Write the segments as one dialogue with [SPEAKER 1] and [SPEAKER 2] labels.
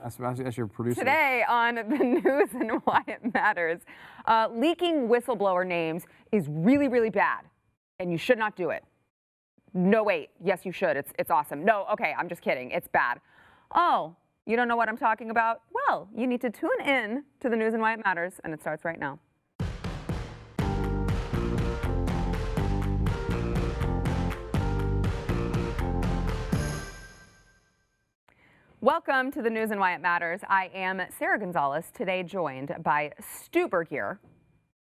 [SPEAKER 1] As your producer.
[SPEAKER 2] Today on the news and why it matters, leaking whistleblower names is really, really bad, and you should not do it. No, wait. Yes, you should. It's awesome. No, okay, I'm just kidding. It's bad. Oh, you don't know what I'm talking about? Well, you need to tune in to the news and why it matters, and it starts right now. Welcome to the news and why it matters. I am Sarah Gonzalez, today joined by Stu Bergier.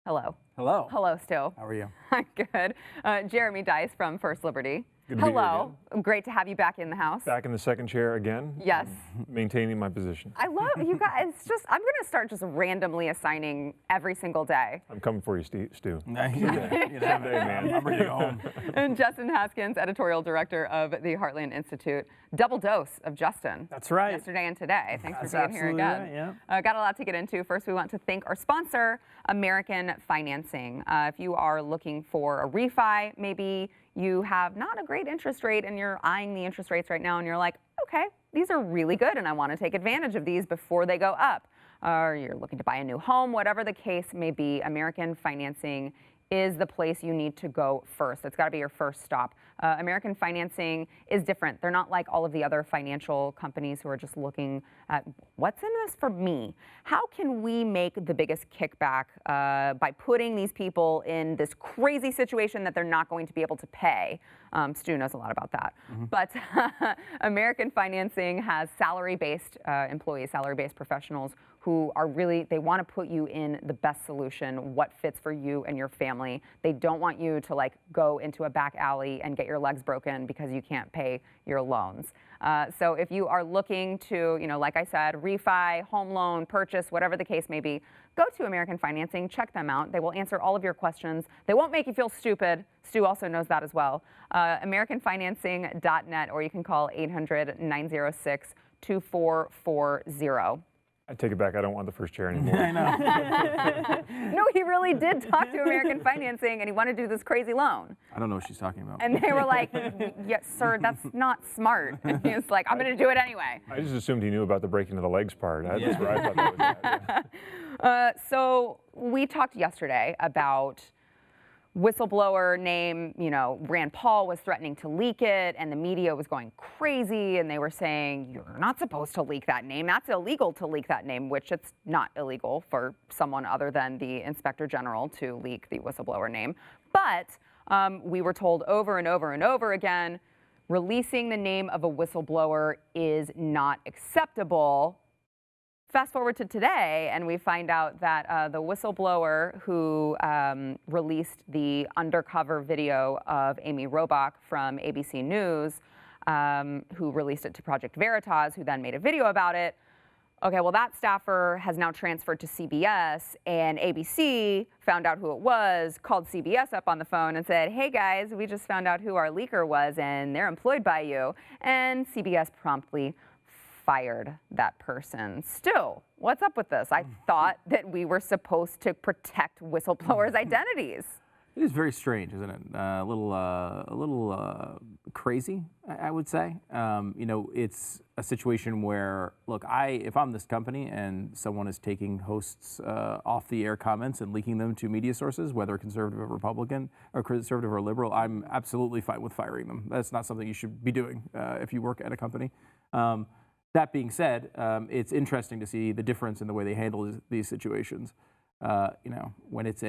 [SPEAKER 2] Hello.
[SPEAKER 1] Hello.
[SPEAKER 2] Hello, Stu.
[SPEAKER 1] How are you?
[SPEAKER 2] I'm good. Jeremy Dice from First Liberty.
[SPEAKER 3] Good to be here
[SPEAKER 2] Hello. Great to have you back in the house.
[SPEAKER 3] Back in the second chair again.
[SPEAKER 2] Yes.
[SPEAKER 3] Maintaining my position.
[SPEAKER 2] I love you guys. It's just I'm going to start just randomly assigning every single day.
[SPEAKER 3] I'm coming for you, Stu.
[SPEAKER 1] Someday,
[SPEAKER 3] man.
[SPEAKER 1] I'm ready to go home.
[SPEAKER 2] And Justin Haskins, editorial director of the Heartland Institute. Double dose of Justin.
[SPEAKER 1] That's right.
[SPEAKER 2] Yesterday and today. Thanks
[SPEAKER 1] That's
[SPEAKER 2] for being here again.
[SPEAKER 1] right, yeah.
[SPEAKER 2] Got a lot to get into. First, we want to thank our sponsor, American Financing. If you are looking for a refi, maybe you have not a great interest rate and you're eyeing the interest rates right now and you're like, okay, these are really good and I want to take advantage of these before they go up. Or you're looking to buy a new home, whatever the case may be, American Financing is the place you need to go first. It's got to be your first stop. American Financing is different. They're not like all of the other financial companies who are just looking at what's in this for me. How can we make the biggest kickback by putting these people in this crazy situation that they're not going to be able to pay? Stu knows a lot about that. But American Financing has salary-based employees, salary-based professionals who are really, they want to put you in the best solution, what fits for you and your family. They don't want you to like go into a back alley and get your legs broken because you can't pay your loans. So if you are looking to, like I said, refi, home loan, purchase, whatever the case may be, go to American Financing, check them out. They will answer all of your questions. They won't make you feel stupid. Stu also knows that as well. AmericanFinancing.net, or you can call 800-906-2440.
[SPEAKER 3] I take it back. I don't want the first chair anymore.
[SPEAKER 1] I know.
[SPEAKER 2] No, he really did talk to American Financing, and he wanted to do this crazy loan.
[SPEAKER 1] I don't know what she's talking about.
[SPEAKER 2] And they were like, yes, sir, that's not smart. And he was like, I'm going to do it anyway.
[SPEAKER 3] I just assumed he knew about the breaking of the legs part. That's where I thought that was at. Yeah.
[SPEAKER 2] So we talked yesterday about whistleblower name, Rand Paul was threatening to leak it and the media was going crazy and they were saying, you're not supposed to leak that name. That's illegal to leak that name, which it's not illegal for someone other than the Inspector General to leak the whistleblower name. But we were told over and over and over again, releasing the name of a whistleblower is not acceptable. Fast forward to today, and we find out that the whistleblower who released the undercover video of Amy Robach from ABC News, who released it to Project Veritas, who then made a video about it. Okay, well, that staffer has now transferred to CBS, and ABC found out who it was, called CBS up on the phone and said, hey, guys, we just found out who our leaker was, and they're employed by you. And CBS promptly fired that person. Still, what's up with this? I thought that we were supposed to protect whistleblowers' identities.
[SPEAKER 1] It is very strange, isn't it? A little crazy, I would say. It's a situation where, look, if I'm this company and someone is taking hosts off the air comments and leaking them to media sources, whether conservative or Republican, or conservative or liberal, I'm absolutely fine with firing them. That's not something you should be doing if you work at a company. That being said, it's interesting to see the difference in the way they handle these situations. When it's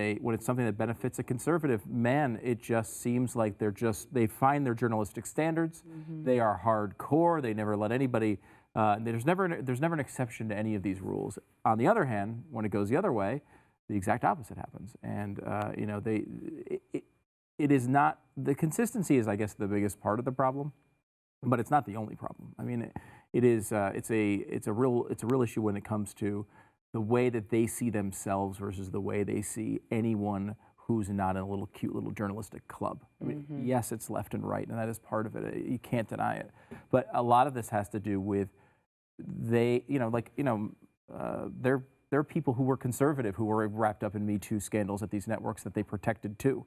[SPEAKER 1] something that benefits a conservative, man, it just seems like they find their journalistic standards. They are hardcore. They never let anybody. There's never an exception to any of these rules. On the other hand, when it goes the other way, the exact opposite happens. And it is not, the consistency is, I guess, the biggest part of the problem. But it's not the only problem. I mean, it's a real issue when it comes to the way that they see themselves versus the way they see anyone who's not in a little cute little journalistic club. I mean, yes, it's left and right, and that is part of it. You can't deny it. But a lot of this has to do with there are people who were conservative who were wrapped up in Me Too scandals at these networks that they protected too.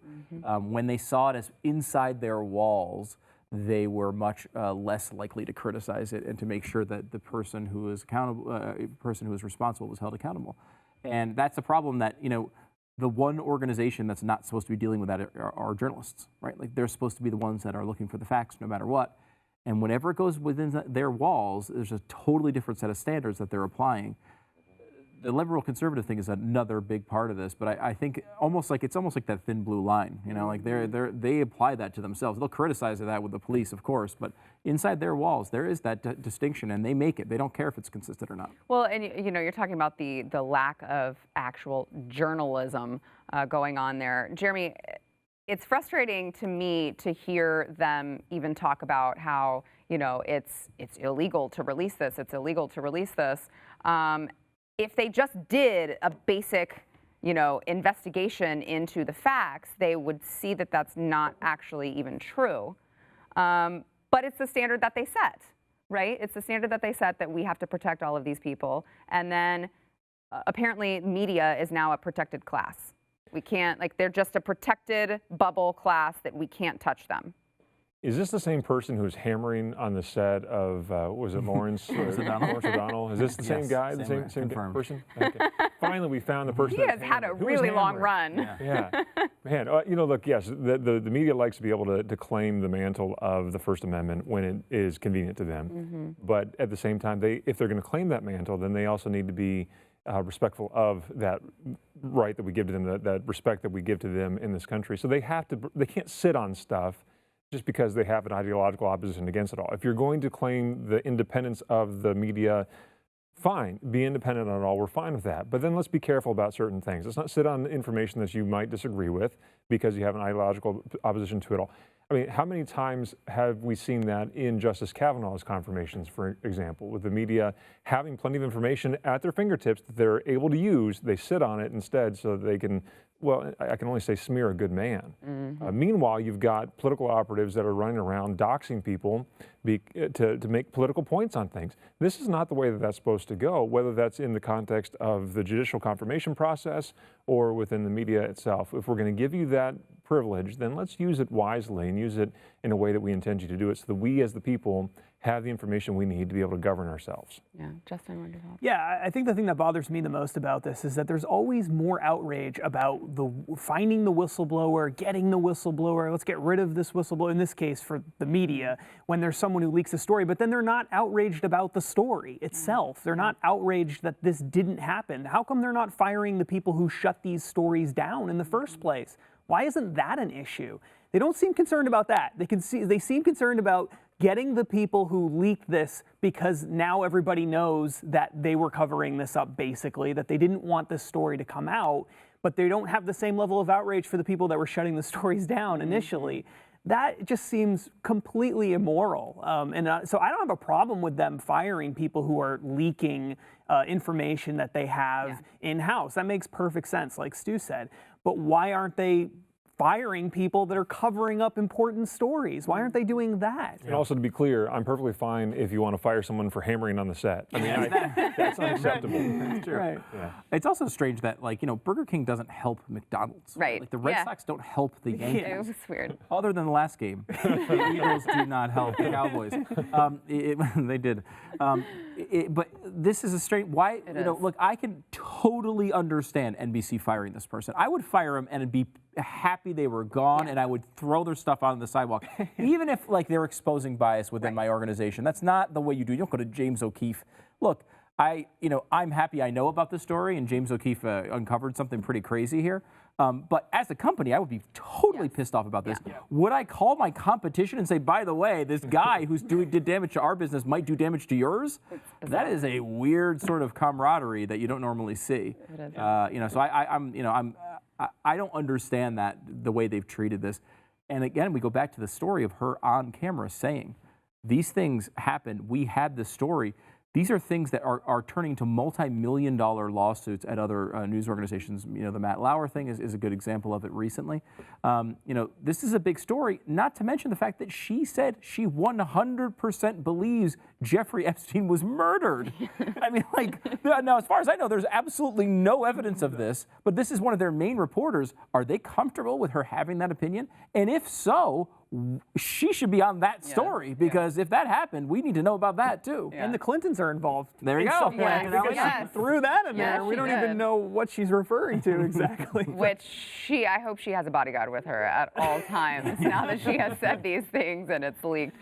[SPEAKER 1] When they saw it as inside their walls, they were much less likely to criticize it and to make sure that the person who is accountable, person who is responsible, was held accountable. And that's a problem that, you know, the one organization that's not supposed to be dealing with that are journalists, right? Like, they're supposed to be the ones that are looking for the facts no matter what. And whenever it goes within their walls, there's a totally different set of standards that they're applying. The liberal conservative thing is another big part of this, but I think it's almost like that thin blue line. You know, like they apply that to themselves. They'll criticize that with the police, of course, but inside their walls there is that distinction, and they make it. They don't care if it's consistent or not.
[SPEAKER 2] Well, and you know, you're talking about the lack of actual journalism going on there, Jeremy. It's frustrating to me to hear them even talk about how, you know, it's illegal to release this. It's illegal to release this. If they just did a basic, you know, investigation into the facts, they would see that that's not actually even true. But it's the standard that they set, right? It's the standard that they set that we have to protect all of these people. And then apparently media is now a protected class. We can't, like, they're just a protected bubble class that we can't touch them.
[SPEAKER 3] Is this the same person who's hammering on the set of, was it Lawrence O'Donnell? Is this the same guy, the same person? Okay. Finally, we found the person.
[SPEAKER 2] He has had a really long run.
[SPEAKER 3] Yeah. Man, you know, look, yes, the media likes to be able to claim the mantle of the First Amendment when it is convenient to them. Mm-hmm. But at the same time, if they're going to claim that mantle, then they also need to be respectful of that right that we give to them, that respect that we give to them in this country. So they can't sit on stuff just because they have an ideological opposition against it all. If you're going to claim the independence of the media, fine, be independent on it all, we're fine with that. But then let's be careful about certain things. Let's not sit on information that you might disagree with because you have an ideological opposition to it all. I mean, how many times have we seen that in Justice Kavanaugh's confirmations, for example, with the media having plenty of information at their fingertips that they're able to use, they sit on it instead so that they can, well, I can only say smear a good man. Mm-hmm. Meanwhile, you've got political operatives that are running around doxing people to make political points on things. This is not the way that that's supposed to go, whether that's in the context of the judicial confirmation process or within the media itself. If we're going to give you that privilege, then let's use it wisely and use it in a way that we intend you to do it so that we as the people have the information we need to be able to govern ourselves.
[SPEAKER 2] Yeah, Justin, what do you think?
[SPEAKER 4] Yeah, I think the thing that bothers me the most about this is that there's always more outrage about finding the whistleblower, getting the whistleblower, let's get rid of this whistleblower, in this case for the media, when there's someone who leaks a story, but then they're not outraged about the story itself. They're not outraged that this didn't happen. How come they're not firing the people who shut these stories down in the first place? Why isn't that an issue? They don't seem concerned about that. They seem concerned about getting the people who leaked this because now everybody knows that they were covering this up, basically, that they didn't want this story to come out, but they don't have the same level of outrage for the people that were shutting the stories down initially. That just seems completely immoral. So I don't have a problem with them firing people who are leaking information that they have in-house. That makes perfect sense, like Stu said. But why aren't they firing people that are covering up important stories? Why aren't they doing that?
[SPEAKER 3] And also, to be clear, I'm perfectly fine if you want to fire someone for hammering on the set. I mean, that's unacceptable.
[SPEAKER 1] That's true. Right. Yeah. It's also strange that, like, you know, Burger King doesn't help McDonald's.
[SPEAKER 2] Right.
[SPEAKER 1] Like, the Red Sox don't help the Yankees.
[SPEAKER 2] It was weird.
[SPEAKER 1] Other than the last game, the Eagles do not help the Cowboys. They did. But this is a strange. Why? You know, look, I can totally understand NBC firing this person. I would fire him and be happy they were gone, and I would throw their stuff on the sidewalk, even if, like, they're exposing bias within my organization. That's not the way you do. You don't go to James O'Keefe. Look, I'm happy I know about this story, and James O'Keefe uncovered something pretty crazy here. But as a company, I would be totally pissed off about this. Yeah. Would I call my competition and say, by the way, this guy who's did damage to our business might do damage to yours? That is a weird sort of camaraderie that you don't normally see. It is. You know, so I don't understand that, the way they've treated this. And again, we go back to the story of her on camera saying, these things happened. We had this story. These are things that are turning to multi-million-dollar lawsuits at other news organizations. You know, the Matt Lauer thing is a good example of it recently. You know, this is a big story, not to mention the fact that she said she 100% believes Jeffrey Epstein was murdered. I mean, like, now, as far as I know, there's absolutely no evidence of this, but this is one of their main reporters. Are they comfortable with her having that opinion? And if so, she should be on that story because if that happened, we need to know about that too.
[SPEAKER 4] And the Clintons are involved.
[SPEAKER 1] There you
[SPEAKER 4] in
[SPEAKER 1] go.
[SPEAKER 4] some way,
[SPEAKER 2] Yes,
[SPEAKER 4] because
[SPEAKER 2] yes.
[SPEAKER 4] she threw that in there. We
[SPEAKER 2] she
[SPEAKER 4] don't
[SPEAKER 2] did.
[SPEAKER 4] even know what she's referring to exactly.
[SPEAKER 2] Which I hope she has a bodyguard with her at all times now that she has said these things and it's leaked.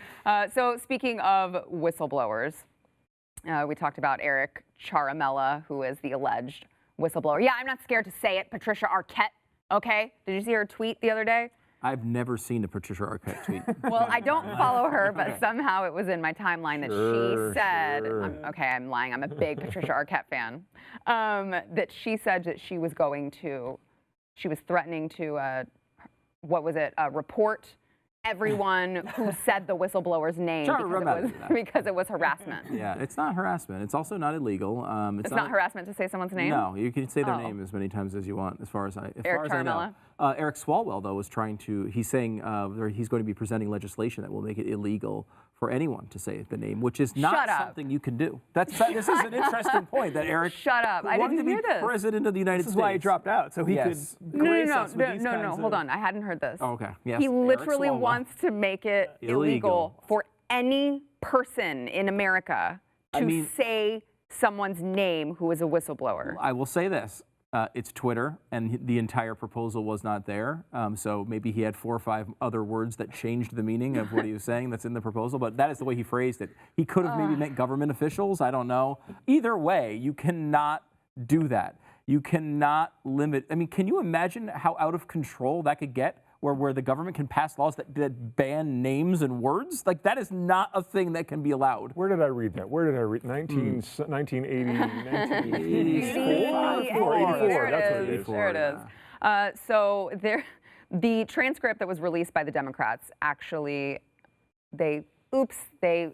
[SPEAKER 2] So speaking of whistleblowers, we talked about Eric Charamella, who is the alleged whistleblower. Yeah, I'm not scared to say it, Patricia Arquette, okay? Did you see her tweet the other day?
[SPEAKER 1] I've never seen a Patricia Arquette tweet.
[SPEAKER 2] Well, I don't follow her, but somehow it was in my timeline that she said, okay, I'm lying, I'm a big Patricia Arquette fan, that she said that she was threatening to, report everyone who said the whistleblower's name because it was harassment.
[SPEAKER 1] Yeah, it's not harassment. It's also not illegal.
[SPEAKER 2] It's not harassment to say someone's name?
[SPEAKER 1] No, you can say their name as many times as you want, as far as I know. Eric Swalwell, though, was he's saying he's going to be presenting legislation that will make it illegal for anyone to say the name, which is not something you can do. This is an interesting point that Eric
[SPEAKER 2] Shut up. I didn't hear this.
[SPEAKER 1] President of the United States.
[SPEAKER 4] This is why he dropped out, so he could grace us with these kinds of...
[SPEAKER 2] Hold on. I hadn't heard this.
[SPEAKER 1] Oh, okay. Yes.
[SPEAKER 2] He literally wants to make it illegal for any person in America to say someone's name who is a whistleblower.
[SPEAKER 1] I will say this. It's Twitter, and the entire proposal was not there. So maybe he had 4 or 5 other words that changed the meaning of what he was saying that's in the proposal, but that is the way he phrased it. He could have maybe meant government officials, I don't know. Either way, you cannot do that. You cannot limit, can you imagine how out of control that could get? Where the government can pass laws that ban names and words? Like, that is not a thing that can be allowed.
[SPEAKER 3] Where did I read that? 1980, 1984? That's what it is.
[SPEAKER 2] There it is. So the transcript that was released by the Democrats, actually, they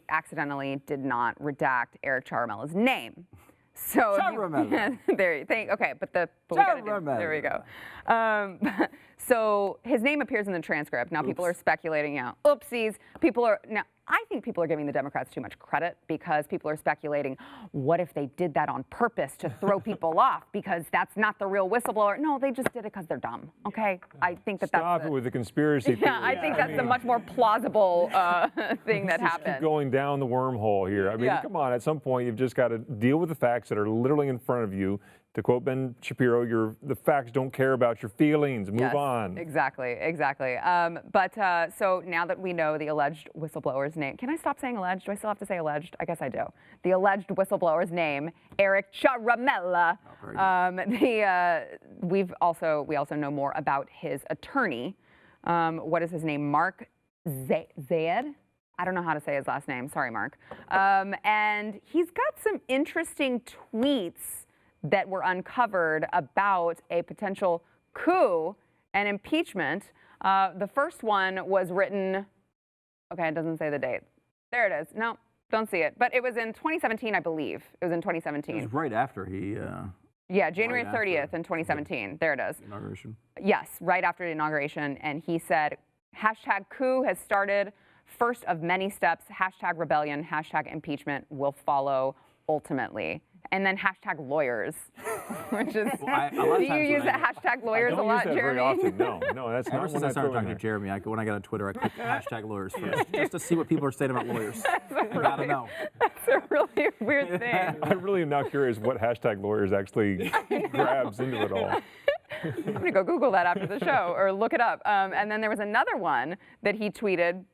[SPEAKER 2] accidentally did not redact Eric Charamella's name. So there we go. So his name appears in the transcript. Now people are speculating, oopsies. I think people are giving the Democrats too much credit because people are speculating, what if they did that on purpose to throw people off because that's not the real whistleblower? No, they just did it because they're dumb, okay? I think
[SPEAKER 3] Stop it with the conspiracy theory.
[SPEAKER 2] I think that's a much more plausible thing that happened.
[SPEAKER 3] Keep going down the wormhole here. Come on, at some point you've just got to deal with the facts that are literally in front of you. To quote Ben Shapiro, the facts don't care about your feelings. Move on.
[SPEAKER 2] Exactly. So now that we know the alleged whistleblower's name, can I stop saying alleged? Do I still have to say alleged? I guess I do. The alleged whistleblower's name, Eric Charamella. We also know more about his attorney. What is his name? Mark Zayed. I don't know how to say his last name. Sorry, Mark. And he's got some interesting tweets that were uncovered about a potential coup and impeachment. The first one was written, okay, it doesn't say the date. There it is. No, don't see it. But it was in 2017, I believe. It was in 2017.
[SPEAKER 1] It was right after he...
[SPEAKER 2] January 30th in 2017. There it is.
[SPEAKER 1] Inauguration.
[SPEAKER 2] Yes, right after the inauguration. And he said, #coup has started. First of many steps. #rebellion, #impeachment will follow ultimately. And then #lawyers, which is, do you use the #lawyers a lot, Jeremy?
[SPEAKER 3] I don't use that very often, no, that's not
[SPEAKER 1] Ever since I started talking to Jeremy, when I got on Twitter, I clicked #lawyers first, just to see what people are saying about lawyers. I gotta know.
[SPEAKER 2] That's a really weird thing.
[SPEAKER 3] I really am now curious what #lawyers actually grabs into it all.
[SPEAKER 2] I'm gonna go Google that after the show, or look it up. And then there was another one that he tweeted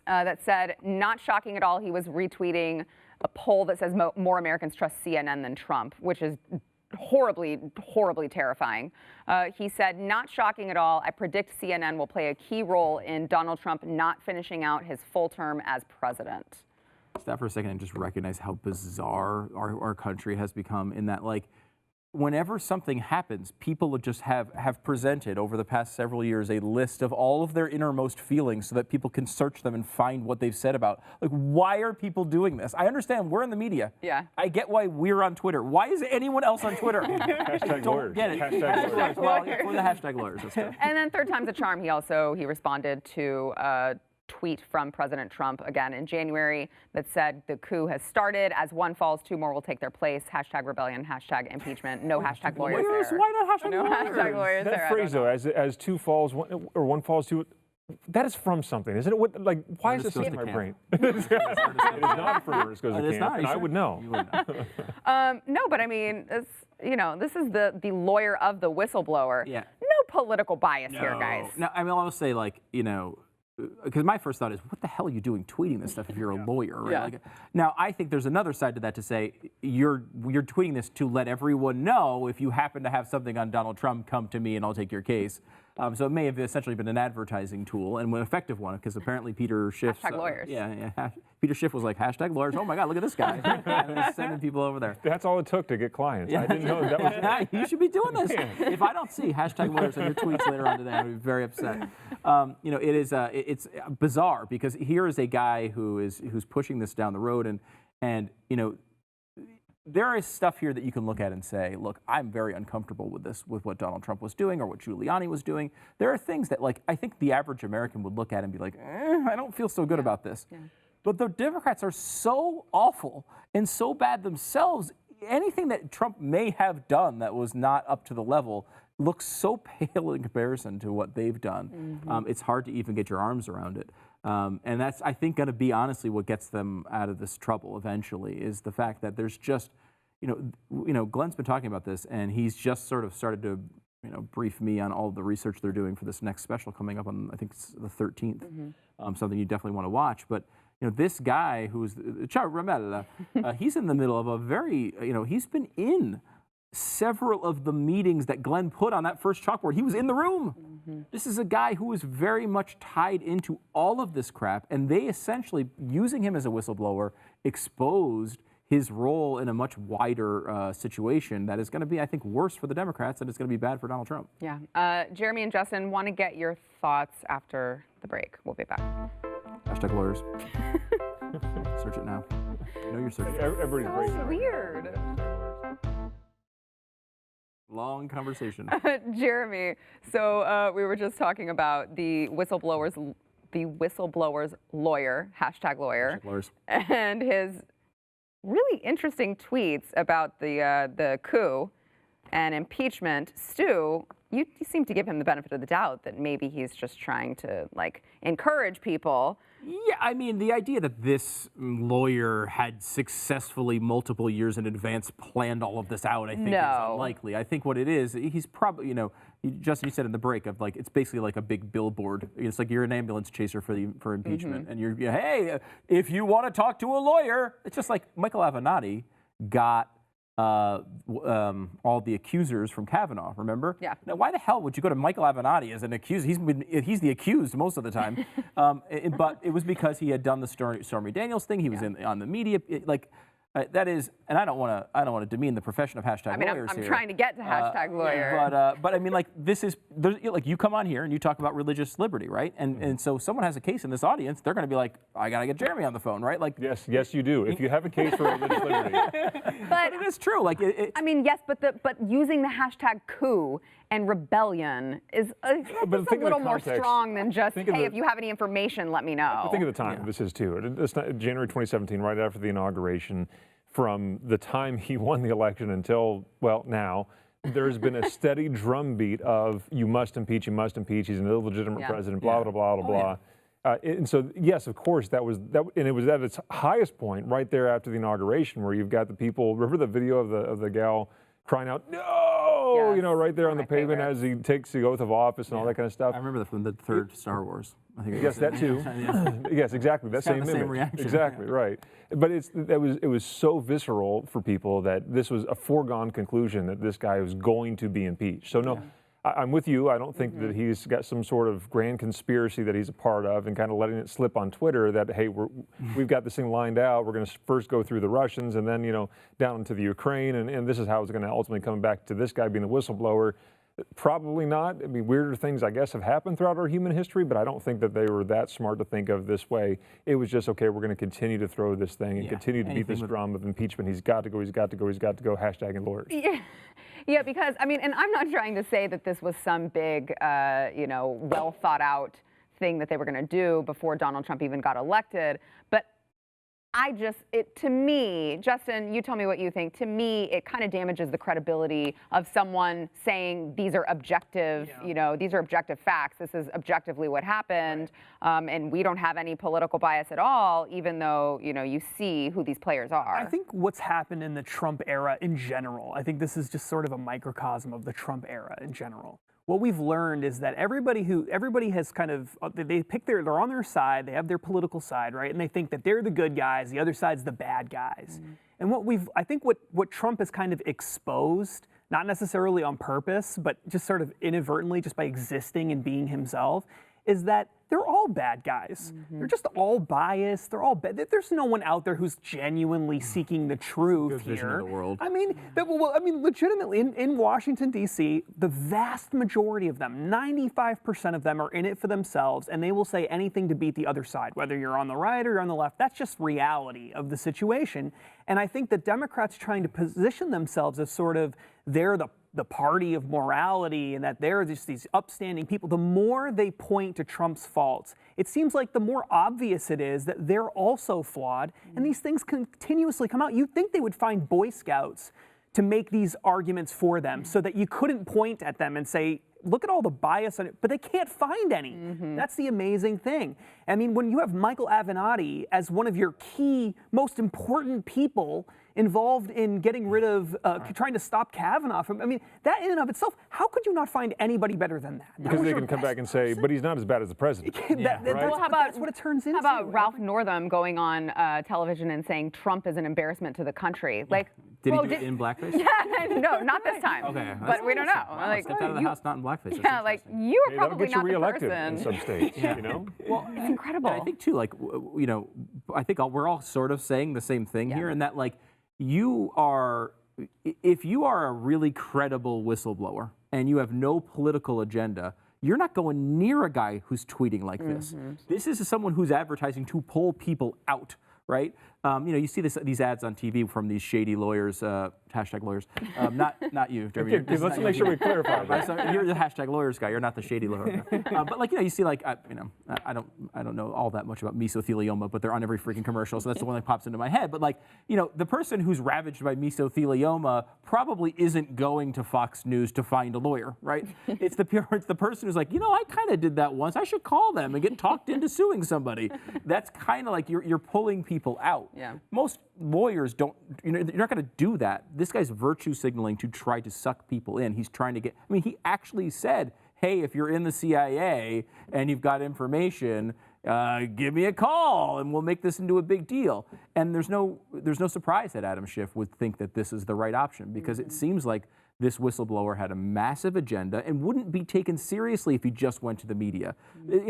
[SPEAKER 2] that said, not shocking at all, he was retweeting a poll that says more Americans trust CNN than Trump, which is horribly, horribly terrifying. He said, not shocking at all. I predict CNN will play a key role in Donald Trump not finishing out his full term as president.
[SPEAKER 1] Stop for a second and just recognize how bizarre our country has become in that, whenever something happens, people just have presented over the past several years a list of all of their innermost feelings so that people can search them and find what they've said about. Why are people doing this? I understand we're in the media.
[SPEAKER 2] Yeah.
[SPEAKER 1] I get why we're on Twitter. Why is anyone else on Twitter?
[SPEAKER 3] #lawyers.
[SPEAKER 1] Get it.
[SPEAKER 3] #lawyers.
[SPEAKER 1] Well, for the #lawyers. That's good.
[SPEAKER 2] And then third time's a charm. He responded to tweet from President Trump again in January that said the coup has started. As one falls, 2 more will take their place. #rebellion, #impeachment. No #lawyers there.
[SPEAKER 1] Why not
[SPEAKER 2] No
[SPEAKER 1] lawyers?
[SPEAKER 2] #lawyers there.
[SPEAKER 3] That phrase, though, as 2 falls, one falls, 2... That is from something, isn't it? What, like, why is
[SPEAKER 1] Ernest
[SPEAKER 3] this
[SPEAKER 1] Goes
[SPEAKER 3] in
[SPEAKER 1] to
[SPEAKER 3] my
[SPEAKER 1] Camp.
[SPEAKER 3] brain? It is not from Ernest Goes to
[SPEAKER 1] It's
[SPEAKER 3] Camp,
[SPEAKER 1] not,
[SPEAKER 3] and I
[SPEAKER 1] sure?
[SPEAKER 3] would know.
[SPEAKER 1] You would know.
[SPEAKER 2] No, but I mean, it's, this is the lawyer of the whistleblower.
[SPEAKER 1] Yeah.
[SPEAKER 2] No political bias here, guys.
[SPEAKER 1] No, I mean, I'll say, like, because my first thought is, what the hell are you doing tweeting this stuff if you're a lawyer, right?
[SPEAKER 2] Yeah.
[SPEAKER 1] Like, now, I think there's another side to that to say you're tweeting this to let everyone know if you happen to have something on Donald Trump, come to me and I'll take your case. So it may have essentially been an advertising tool and an effective one, because apparently Peter Schiff.
[SPEAKER 2] #lawyers.
[SPEAKER 1] Peter Schiff was like, #lawyers. Oh my God, look at this guy. And then sending people over there.
[SPEAKER 3] That's all it took to get clients. I didn't know that was.
[SPEAKER 1] You should be doing this. If I don't see #lawyers on your tweets later on today, I'll be very upset. It is it's bizarre, because here is a guy who's pushing this down the road, and there is stuff here that you can look at and say, look, I'm very uncomfortable with this, with what Donald Trump was doing or what Giuliani was doing. There are things that, like, I think the average American would look at and be like, I don't feel so good about this. Yeah. But the Democrats are so awful and so bad themselves. Anything that Trump may have done that was not up to the level looks so pale in comparison to what they've done. Mm-hmm. It's hard to even get your arms around it. And that's, I think, going to be honestly what gets them out of this trouble eventually, is the fact that there's just, Glenn's been talking about this, and he's just sort of started to, brief me on all the research they're doing for this next special coming up on, I think it's the 13th. Mm-hmm. Something you definitely want to watch. But this guy who's Char Ramella, he's in the middle of a very, he's been in several of the meetings that Glenn put on that first chalkboard. He was in the room. Mm-hmm. This is a guy who is very much tied into all of this crap, and they essentially, using him as a whistleblower, exposed his role in a much wider situation that is going to be, I think, worse for the Democrats, and it's going to be bad for Donald Trump.
[SPEAKER 2] Yeah. Jeremy and Justin, want to get your thoughts after the break. We'll be back.
[SPEAKER 1] #lawyers. Search it now. You're searching.
[SPEAKER 3] Everybody's great.
[SPEAKER 2] So weird.
[SPEAKER 1] Long conversation.
[SPEAKER 2] Jeremy, so we were just talking about the whistleblower's lawyer, #lawyer,
[SPEAKER 1] #lawyers.
[SPEAKER 2] and his really interesting tweets about the coup and impeachment. Stu, you seem to give him the benefit of the doubt that maybe he's just trying to, like, encourage people.
[SPEAKER 1] Yeah, I mean, the idea that this lawyer had successfully multiple years in advance planned all of this out, I think is unlikely. I think what it is, he's probably, Justin, you said in the break, of like, it's basically like a big billboard. It's like you're an ambulance chaser for impeachment, and you're, hey, if you want to talk to a lawyer, it's just like Michael Avenatti got all the accusers from Kavanaugh, remember?
[SPEAKER 2] Yeah.
[SPEAKER 1] Now, why the hell would you go to Michael Avenatti as an accuser? He's the accused most of the time. But it was because he had done the Stormy Daniels thing. He was on the media. That is, and I don't want to demean the profession of #lawyers here.
[SPEAKER 2] I'm trying to get to #lawyer.
[SPEAKER 1] But I mean, like, this is, like, you come on here and you talk about religious liberty, right? And so someone has a case in this audience, they're going to be like, I got to get Jeremy on the phone, right? Like,
[SPEAKER 3] yes, you do. If you have a case for religious liberty.
[SPEAKER 2] But
[SPEAKER 1] it is true. Like,
[SPEAKER 2] I mean, yes, but using the #coup and rebellion is a little more strong than just, hey, if you have any information, let me know.
[SPEAKER 3] But think of the time this is too. It's January 2017, right after the inauguration. From the time he won the election until, well, now, there's been a steady drumbeat of you must impeach, he's an illegitimate president, blah, blah, blah, blah, blah. And so, yes, of course, that was, and it was at its highest point right there after the inauguration, where you've got the people, remember the video of the gal crying out, no,
[SPEAKER 2] Yes.
[SPEAKER 3] right there on the pavement as he takes the oath of office and all that kind of stuff.
[SPEAKER 1] I remember that from the third Star Wars. I think
[SPEAKER 3] yes, that too. Yes, exactly. That same
[SPEAKER 1] same
[SPEAKER 3] image.
[SPEAKER 1] reaction.
[SPEAKER 3] Exactly, right. But it was so visceral for people that this was a foregone conclusion that this guy was going to be impeached. So no, I'm with you. I don't think that he's got some sort of grand conspiracy that he's a part of and kind of letting it slip on Twitter that, hey, we've got this thing lined out. We're going to first go through the Russians and then, down into the Ukraine. And this is how it's going to ultimately come back to this guy being the whistleblower. Probably not. I mean, weirder things, I guess, have happened throughout our human history, but I don't think that they were that smart to think of this way. It was just, okay, we're going to continue to throw this thing and continue to beat this drum of impeachment. He's got to go, #lawyers.
[SPEAKER 2] Yeah, because, I mean, and I'm not trying to say that this was some big, well thought out thing that they were going to do before Donald Trump even got elected, but To me, Justin, you tell me what you think. To me, it kind of damages the credibility of someone saying these are objective, these are objective facts. This is objectively what happened, and we don't have any political bias at all, even though, you see who these players are.
[SPEAKER 4] I think what's happened in the Trump era in general, I think this is just sort of a microcosm of the Trump era in general. What we've learned is that everybody has kind of, they're on their side, they have their political side, right? And they think that they're the good guys, the other side's the bad guys. And I think what Trump has kind of exposed, not necessarily on purpose, but just sort of inadvertently, just by existing and being himself, is that they're all bad guys. They're just all biased. They're all bad. There's no one out there who's genuinely seeking the truth here.
[SPEAKER 1] Vision of the world.
[SPEAKER 4] I mean, legitimately, in Washington, D.C., the vast majority of them, 95% of them, are in it for themselves, and they will say anything to beat the other side, whether you're on the right or you're on the left. That's just reality of the situation. And I think the Democrats trying to position themselves as sort of they're the party of morality and that they're just these upstanding people, the more they point to Trump's faults, it seems like the more obvious it is that they're also flawed, and these things continuously come out. You'd think they would find Boy Scouts to make these arguments for them so that you couldn't point at them and say, look at all the bias on it, but they can't find any. That's the amazing thing. I mean, when you have Michael Avenatti as one of your key, most important people involved in getting rid of, trying to stop Kavanaugh from, I mean, that in and of itself, how could you not find anybody better than that?
[SPEAKER 3] Because they can come back and say, but he's not as bad as the president.
[SPEAKER 4] That's what it turns into.
[SPEAKER 2] How about Ralph Northam going on television and saying Trump is an embarrassment to the country? Like,
[SPEAKER 1] Did he do it in blackface?
[SPEAKER 2] Yeah, no, not this time.
[SPEAKER 1] Okay,
[SPEAKER 2] but we don't know.
[SPEAKER 1] Wow,
[SPEAKER 2] Like,
[SPEAKER 1] stepped out of the house not in blackface.
[SPEAKER 2] Yeah, like you are
[SPEAKER 3] That'll
[SPEAKER 2] probably
[SPEAKER 3] get you
[SPEAKER 2] not the
[SPEAKER 3] reelected
[SPEAKER 2] person.
[SPEAKER 3] in some states,
[SPEAKER 1] Well,
[SPEAKER 2] It's incredible.
[SPEAKER 1] I think too, like, I think we're all sort of saying the same thing here, in that, like, if you are a really credible whistleblower and you have no political agenda, you're not going near a guy who's tweeting like this. This is someone who's advertising to pull people out, right? You see these ads on TV from these shady lawyers, hashtag lawyers. Not you, Jeremy.
[SPEAKER 3] Okay, let's make sure we clarify that.
[SPEAKER 1] So you're the hashtag lawyers guy. You're not the shady lawyer. But like, you see like, I don't know all that much about mesothelioma, but they're on every freaking commercial, so that's the one that pops into my head. But like, the person who's ravaged by mesothelioma probably isn't going to Fox News to find a lawyer, right? It's the person who's like, I kind of did that once. I should call them and get talked into suing somebody. That's kind of like you're pulling people out.
[SPEAKER 2] Yeah.
[SPEAKER 1] Most lawyers don't, you're not going to do that. This guy's virtue signaling to try to suck people in. He's trying to he actually said, hey, if you're in the CIA and you've got information, give me a call and we'll make this into a big deal. And there's no surprise that Adam Schiff would think that this is the right option, because it seems like this whistleblower had a massive agenda and wouldn't be taken seriously if he just went to the media.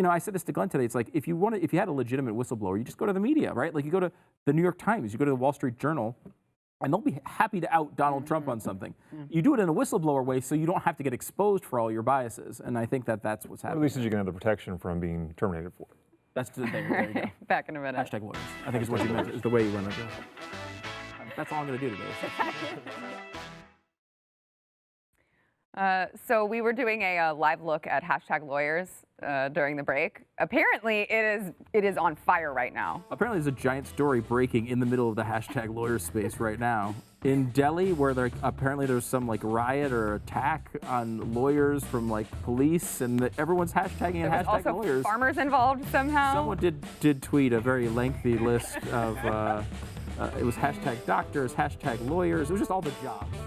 [SPEAKER 1] I said this to Glenn today. It's like if you had a legitimate whistleblower, you just go to the media, right? Like you go to the New York Times, you go to the Wall Street Journal, and they'll be happy to out Donald Trump on something. You do it in a whistleblower way so you don't have to get exposed for all your biases. And I think that's what's happening.
[SPEAKER 3] At least you can have the protection from being terminated for it.
[SPEAKER 1] That's the thing. There you go.
[SPEAKER 2] Back in a minute.
[SPEAKER 1] Hashtag lawyers. I think is what you meant, is the way you want to go. That's all I'm going to do today.
[SPEAKER 2] So we were doing a live look at hashtag lawyers during the break. Apparently, it is on fire right now.
[SPEAKER 1] Apparently, there's a giant story breaking in the middle of the hashtag lawyers space right now. In Delhi, where apparently there's some like riot or attack on lawyers from like police, and everyone's hashtagging and hashtag
[SPEAKER 2] also
[SPEAKER 1] lawyers.
[SPEAKER 2] Farmers involved somehow.
[SPEAKER 1] Someone did tweet a very lengthy list of. It was hashtag doctors, hashtag lawyers. It was just all the jobs.